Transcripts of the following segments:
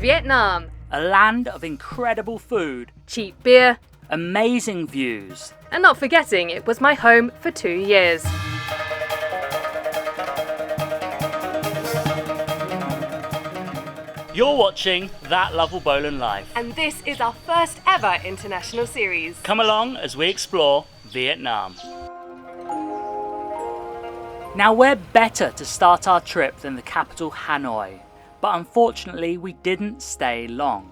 Vietnam. A land of incredible food, Cheap beer. amazing views. And not forgetting, it was my home for 2 years. You're watching That Lovell-Boland Life. And this is our first ever international series. Come along as we explore Vietnam. Now, where better to start our trip than the capital Hanoi? But unfortunately, we didn't stay long.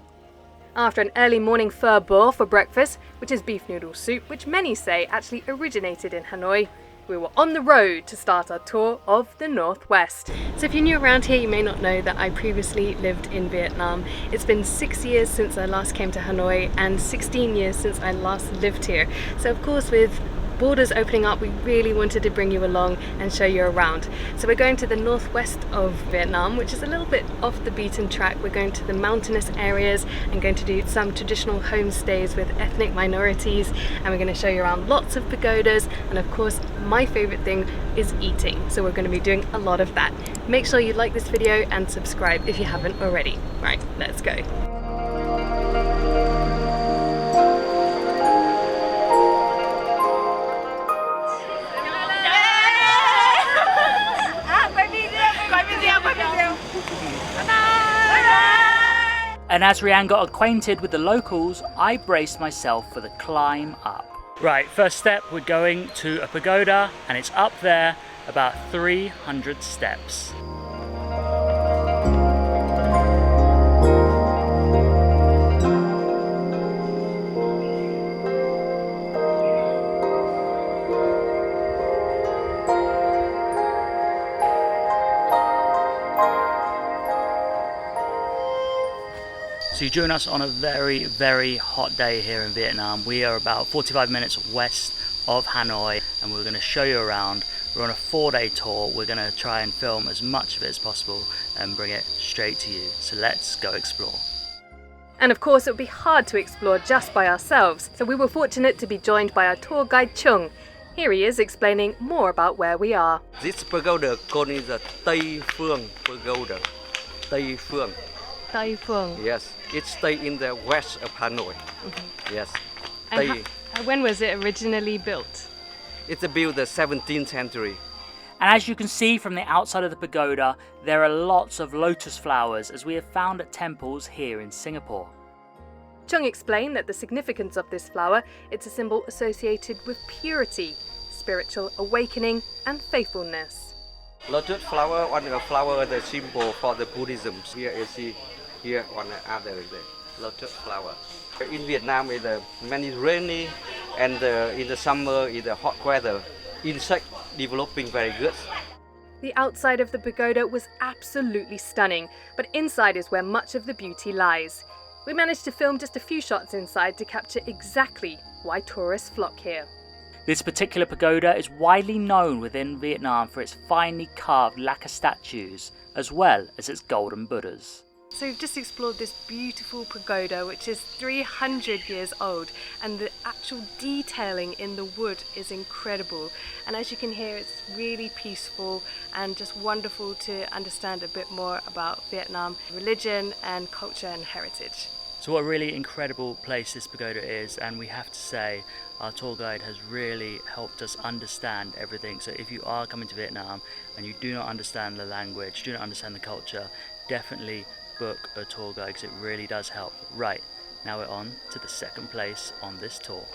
After an early morning pho bo for breakfast, which is beef noodle soup, which many say actually originated in Hanoi, we were on the road to start our tour of the Northwest. So if you're new around here, you may not know that I previously lived in Vietnam. It's been 6 years since I last came to Hanoi and 16 years since I last lived here. So of course, with borders opening up, we really wanted to bring you along and show you around. So we're going to the northwest of Vietnam, which is a little bit off the beaten track. We're going to the mountainous areas and going to do some traditional homestays with ethnic minorities, and we're going to show you around lots of pagodas, and of course my favorite thing is eating, so we're going to be doing a lot of that. Make sure you like this video and subscribe if you haven't already. Right, let's go. And as Rianne got acquainted with the locals, I braced myself for the climb up. Right, first step, we're going to a pagoda, and it's up there, about 300 steps. So you join us on a very, very hot day here in Vietnam. We are about 45 minutes west of Hanoi, and we're going to show you around. We're on a 4-day tour. We're going to try and film as much of it as possible and bring it straight to you. So let's go explore. And of course, it would be hard to explore just by ourselves, so we were fortunate to be joined by our tour guide Chung. Here he is explaining more about where we are. This pagoda called the Tay Phuong Pagoda. Tay Phuong. Tay Phuong. Yes, it stays in the west of Hanoi. Yes. And when was it originally built? It's built the 17th century. And as you can see from the outside of the pagoda, there are lots of lotus flowers, as we have found at temples here in Singapore. Chung explained that the significance of this flower, it's a symbol associated with purity, spiritual awakening and faithfulness. Lotus flower, one of the flower, the symbol for the Buddhism. Here you see, here on the other, the lotus flower. In Vietnam, it's many rainy, and in the summer, it's the hot weather. Insect developing very good. The outside of the pagoda was absolutely stunning, but inside is where much of the beauty lies. We managed to film just a few shots inside to capture exactly why tourists flock here. This particular pagoda is widely known within Vietnam for its finely carved lacquer statues, as well as its golden Buddhas. So we've just explored this beautiful pagoda, which is 300 years old, and the actual detailing in the wood is incredible. And as you can hear, it's really peaceful and just wonderful to understand a bit more about Vietnam religion and culture and heritage. So what a really incredible place this pagoda is, and we have to say our tour guide has really helped us understand everything. So if you are coming to Vietnam and you do not understand the language, do not understand the culture, definitely book a tour guide, because it really does help. Right, now we're on to the second place on this tour.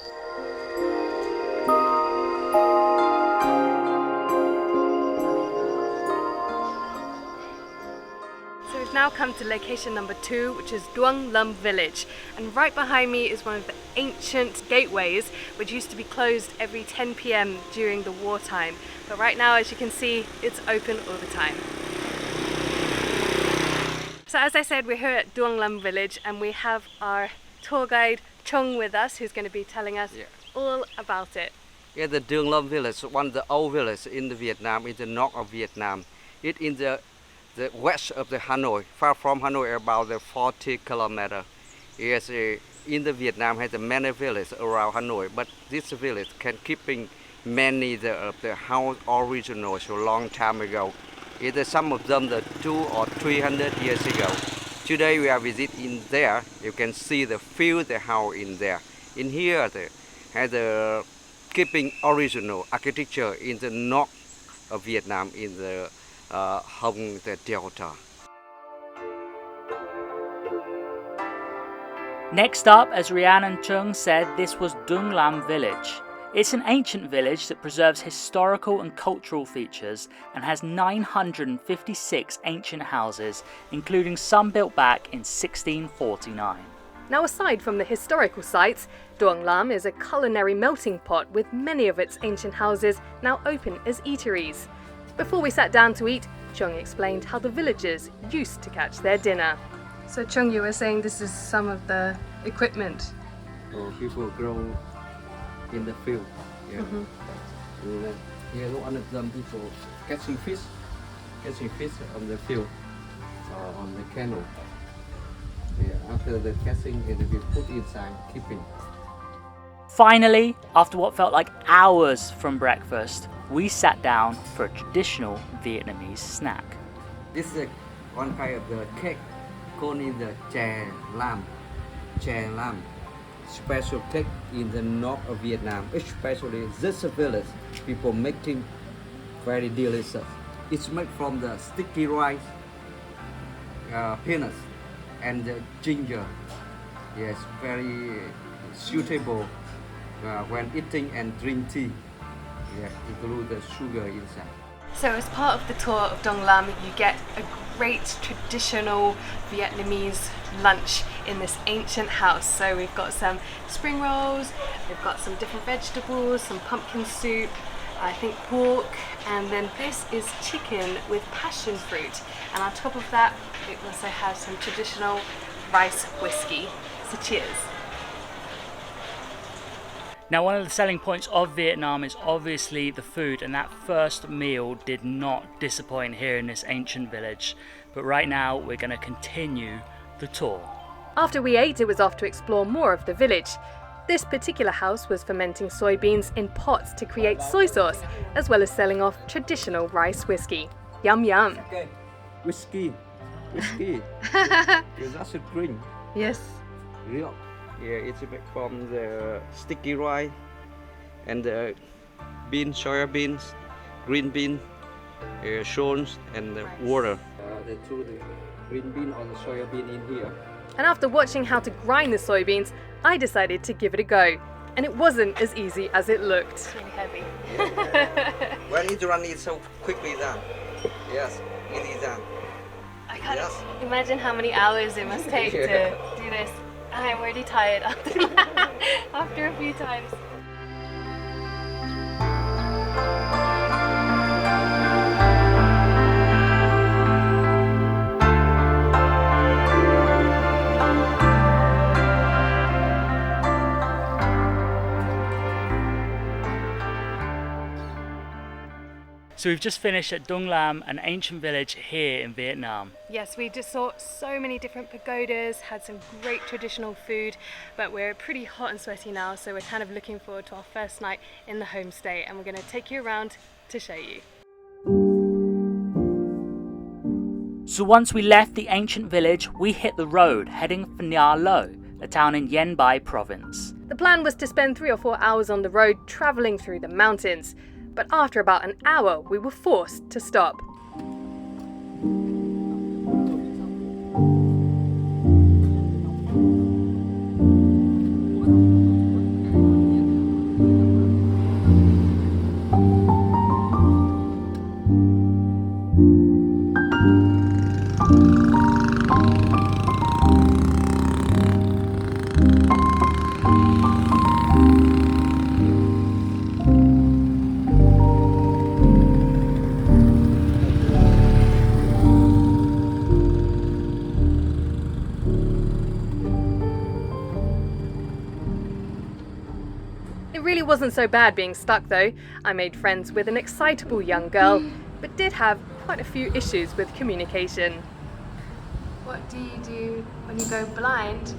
So we've now come to location number 2, which is Duong Lam village, and right behind me is one of the ancient gateways which used to be closed every 10 p.m. during the wartime, but right now, as you can see, it's open all the time. So as I said, we're here at Duong Lam village, and we have our tour guide Chung with us, who's going to be telling us all about it. Yeah, the Duong Lam village, one of the old villages in the Vietnam, in the north of Vietnam. It's in the west of the Hanoi, far from Hanoi, about 40 kilometers. Yes, in the Vietnam has many villages around Hanoi, but this village can keeping many of the house original so long time ago. Some of them 200 or 300 years ago. Today we are visiting there. You can see the feel the house in there. In here, the has the keeping original architecture in the north of Vietnam in the Hồng the Delta. Next up, as Rhiannon Chung said, this was Duong Lam village. It's an ancient village that preserves historical and cultural features and has 956 ancient houses, including some built back in 1649. Now, aside from the historical sites, Duong Lam is a culinary melting pot with many of its ancient houses now open as eateries. Before we sat down to eat, Chung explained how the villagers used to catch their dinner. So Chung, you were saying this is some of the equipment. People grow in the field. Yeah. Here, one of them people catching fish on the field, on the canoe. Yeah, after the catching, it will be put inside, keeping. Finally, after what felt like hours from breakfast, we sat down for a traditional Vietnamese snack. This is one kind of the cake called in the Chai Lam. Chai Lam. Special cake in the north of Vietnam, especially this village. People making very delicious. It's made from the sticky rice, peanuts, and the ginger. Yes, very suitable when eating and drink tea. Yeah, include the sugar inside. So as part of the tour of Duong Lam, you get a great traditional Vietnamese lunch in this ancient house. So we've got some spring rolls, we've got some different vegetables, some pumpkin soup, I think pork, and then this is chicken with passion fruit. And on top of that, it also has some traditional rice whiskey. So cheers. Now, one of the selling points of Vietnam is obviously the food, and that first meal did not disappoint here in this ancient village. But right now, we're going to continue the tour. After we ate, it was off to explore more of the village. This particular house was fermenting soybeans in pots to create soy sauce, as well as selling off traditional rice whiskey. Yum yum. Okay, whiskey. That's a drink. Yes. Real. Yeah, it's made from the sticky rice and the beans, soya beans, green bean, salt and the water. The green bean or the soya bean in here. And after watching how to grind the soybeans, I decided to give it a go. And it wasn't as easy as it looked. It's really heavy. When it runs, it's so quickly done. Yes, it is done. I can't imagine how many hours it must take to do this. I'm already tired after a few times. So we've just finished at Duong Lam, an ancient village here in Vietnam. Yes, we just saw so many different pagodas, had some great traditional food, but we're pretty hot and sweaty now, so we're kind of looking forward to our first night in the homestay, and we're going to take you around to show you. So once we left the ancient village, we hit the road heading for Nha Lo, a town in Dien Bai province. The plan was to spend 3 or 4 hours on the road travelling through the mountains, but after about an hour we were forced to stop. It really wasn't so bad being stuck though. I made friends with an excitable young girl, but did have quite a few issues with communication. What do you do when you go blind?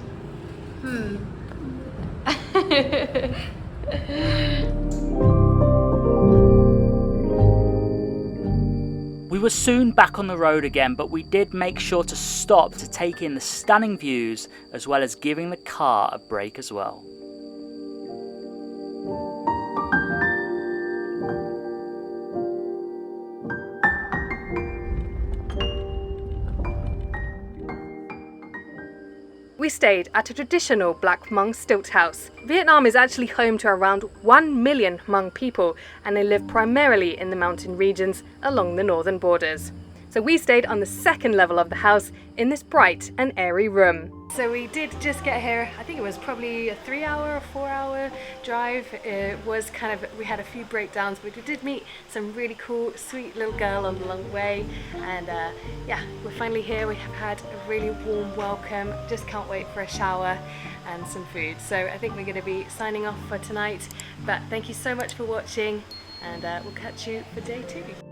We were soon back on the road again, but we did make sure to stop to take in the stunning views as well as giving the car a break as well. We stayed at a traditional black Hmong stilt house. Vietnam is actually home to around 1 million Hmong people, and they live primarily in the mountain regions along the northern borders. So we stayed on the second level of the house in this bright and airy room. So we did just get here, I think it was probably a 3-hour or 4-hour drive. It was kind of, we had a few breakdowns, but we did meet some really cool, sweet little girl on the long way. And yeah, we're finally here. We have had a really warm welcome. Just can't wait for a shower and some food. So I think we're going to be signing off for tonight. But thank you so much for watching, and we'll catch you for day 2.